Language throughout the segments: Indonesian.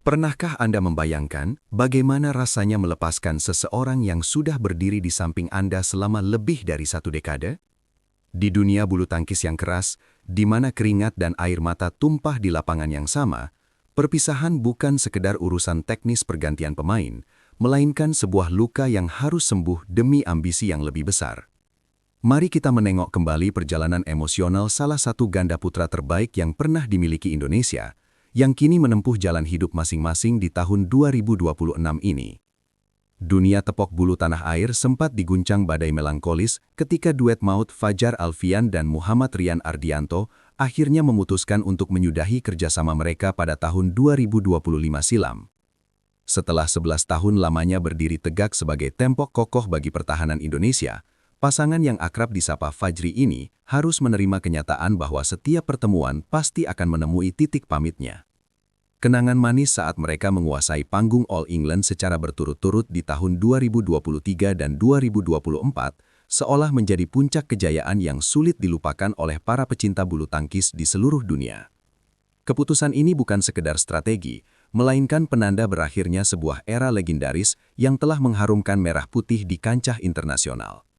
Pernahkah Anda membayangkan bagaimana rasanya melepaskan seseorang yang sudah berdiri di samping Anda selama lebih dari satu dekade? Di dunia bulu tangkis yang keras, di mana keringat dan air mata tumpah di lapangan yang sama, perpisahan bukan sekedar urusan teknis pergantian pemain, melainkan sebuah luka yang harus sembuh demi ambisi yang lebih besar. Mari kita menengok kembali perjalanan emosional salah satu ganda putra terbaik yang pernah dimiliki Indonesia, yang kini menempuh jalan hidup masing-masing di tahun 2026 ini. Dunia tepok bulu tanah air sempat diguncang badai melankolis ketika duet maut Fajar Alfian dan Muhammad Rian Ardianto akhirnya memutuskan untuk menyudahi kerjasama mereka pada tahun 2025 silam. Setelah 11 tahun lamanya berdiri tegak sebagai tembok kokoh bagi pertahanan Indonesia, pasangan yang akrab disapa Fajri ini harus menerima kenyataan bahwa setiap pertemuan pasti akan menemui titik pamitnya. Kenangan manis saat mereka menguasai panggung All England secara berturut-turut di tahun 2023 dan 2024 seolah menjadi puncak kejayaan yang sulit dilupakan oleh para pecinta bulu tangkis di seluruh dunia. Keputusan ini bukan sekedar strategi, melainkan penanda berakhirnya sebuah era legendaris yang telah mengharumkan merah putih di kancah internasional.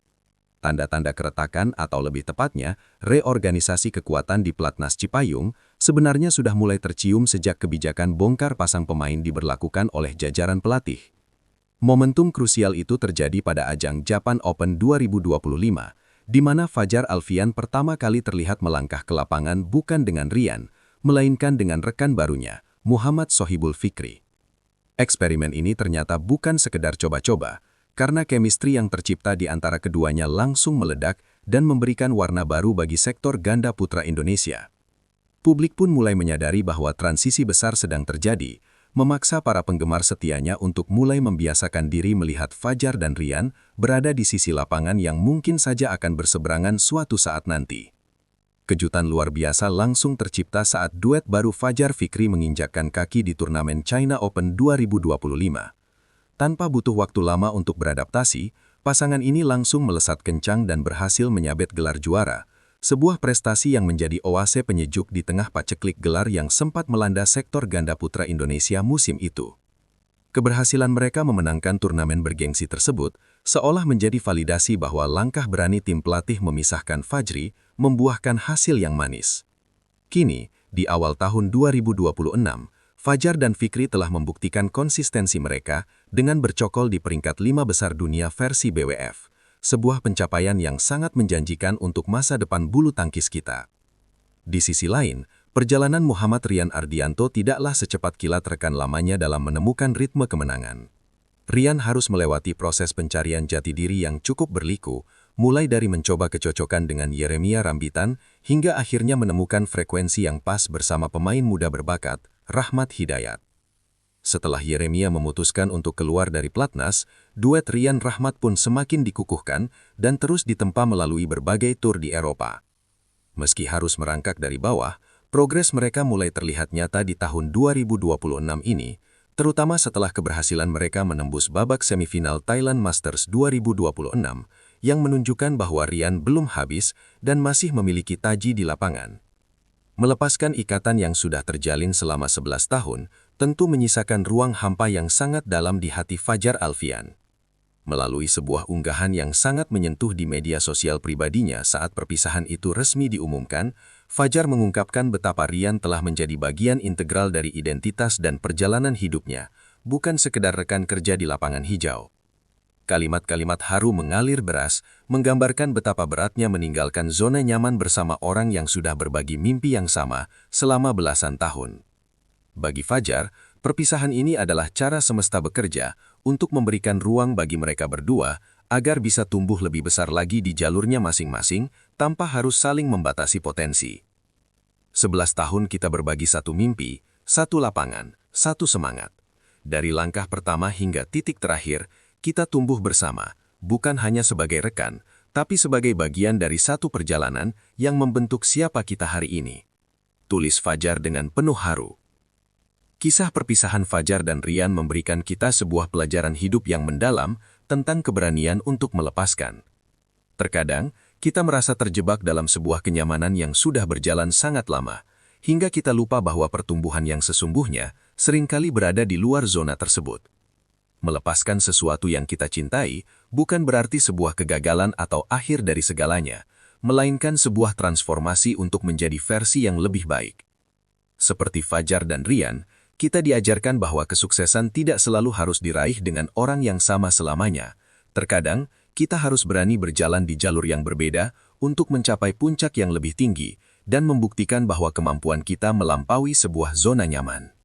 Tanda-tanda keretakan atau lebih tepatnya, reorganisasi kekuatan di Platnas Cipayung sebenarnya sudah mulai tercium sejak kebijakan bongkar pasang pemain diberlakukan oleh jajaran pelatih. Momentum krusial itu terjadi pada ajang Japan Open 2025, di mana Fajar Alfian pertama kali terlihat melangkah ke lapangan bukan dengan Rian, melainkan dengan rekan barunya, Muhammad Sohibul Fikri. Eksperimen ini ternyata bukan sekedar coba-coba, karena chemistry yang tercipta di antara keduanya langsung meledak dan memberikan warna baru bagi sektor ganda putra Indonesia. Publik pun mulai menyadari bahwa transisi besar sedang terjadi, memaksa para penggemar setianya untuk mulai membiasakan diri melihat Fajar dan Rian berada di sisi lapangan yang mungkin saja akan berseberangan suatu saat nanti. Kejutan luar biasa langsung tercipta saat duet baru Fajar Fikri menginjakkan kaki di turnamen China Open 2025. Tanpa butuh waktu lama untuk beradaptasi, pasangan ini langsung melesat kencang dan berhasil menyabet gelar juara, sebuah prestasi yang menjadi oase penyejuk di tengah paceklik gelar yang sempat melanda sektor ganda putra Indonesia musim itu. Keberhasilan mereka memenangkan turnamen bergengsi tersebut seolah menjadi validasi bahwa langkah berani tim pelatih memisahkan Fajri membuahkan hasil yang manis. Kini, di awal tahun 2026, Fajar dan Fikri telah membuktikan konsistensi mereka dengan bercokol di peringkat 5 besar dunia versi BWF, sebuah pencapaian yang sangat menjanjikan untuk masa depan bulu tangkis kita. Di sisi lain, perjalanan Muhammad Rian Ardianto tidaklah secepat kilat rekan lamanya dalam menemukan ritme kemenangan. Rian harus melewati proses pencarian jati diri yang cukup berliku, mulai dari mencoba kecocokan dengan Yeremia Rambitan hingga akhirnya menemukan frekuensi yang pas bersama pemain muda berbakat, Rahmat Hidayat. Setelah Yeremia memutuskan untuk keluar dari Platnas, duet Rian Rahmat pun semakin dikukuhkan dan terus ditempa melalui berbagai tur di Eropa. Meski harus merangkak dari bawah, progres mereka mulai terlihat nyata di tahun 2026 ini, terutama setelah keberhasilan mereka menembus babak semifinal Thailand Masters 2026, yang menunjukkan bahwa Rian belum habis dan masih memiliki taji di lapangan. Melepaskan ikatan yang sudah terjalin selama 11 tahun, tentu menyisakan ruang hampa yang sangat dalam di hati Fajar Alfian. Melalui sebuah unggahan yang sangat menyentuh di media sosial pribadinya saat perpisahan itu resmi diumumkan, Fajar mengungkapkan betapa Rian telah menjadi bagian integral dari identitas dan perjalanan hidupnya, bukan sekedar rekan kerja di lapangan hijau. Kalimat-kalimat haru mengalir deras, menggambarkan betapa beratnya meninggalkan zona nyaman bersama orang yang sudah berbagi mimpi yang sama selama belasan tahun. Bagi Fajar, perpisahan ini adalah cara semesta bekerja untuk memberikan ruang bagi mereka berdua agar bisa tumbuh lebih besar lagi di jalurnya masing-masing tanpa harus saling membatasi potensi. 11 tahun kita berbagi satu mimpi, satu lapangan, satu semangat. Dari langkah pertama hingga titik terakhir, kita tumbuh bersama, bukan hanya sebagai rekan, tapi sebagai bagian dari satu perjalanan yang membentuk siapa kita hari ini. Tulis Fajar dengan penuh haru. Kisah perpisahan Fajar dan Rian memberikan kita sebuah pelajaran hidup yang mendalam tentang keberanian untuk melepaskan. Terkadang, kita merasa terjebak dalam sebuah kenyamanan yang sudah berjalan sangat lama, hingga kita lupa bahwa pertumbuhan yang sesungguhnya seringkali berada di luar zona tersebut. Melepaskan sesuatu yang kita cintai bukan berarti sebuah kegagalan atau akhir dari segalanya, melainkan sebuah transformasi untuk menjadi versi yang lebih baik. Seperti Fajar dan Rian, kita diajarkan bahwa kesuksesan tidak selalu harus diraih dengan orang yang sama selamanya. Terkadang, kita harus berani berjalan di jalur yang berbeda untuk mencapai puncak yang lebih tinggi dan membuktikan bahwa kemampuan kita melampaui sebuah zona nyaman.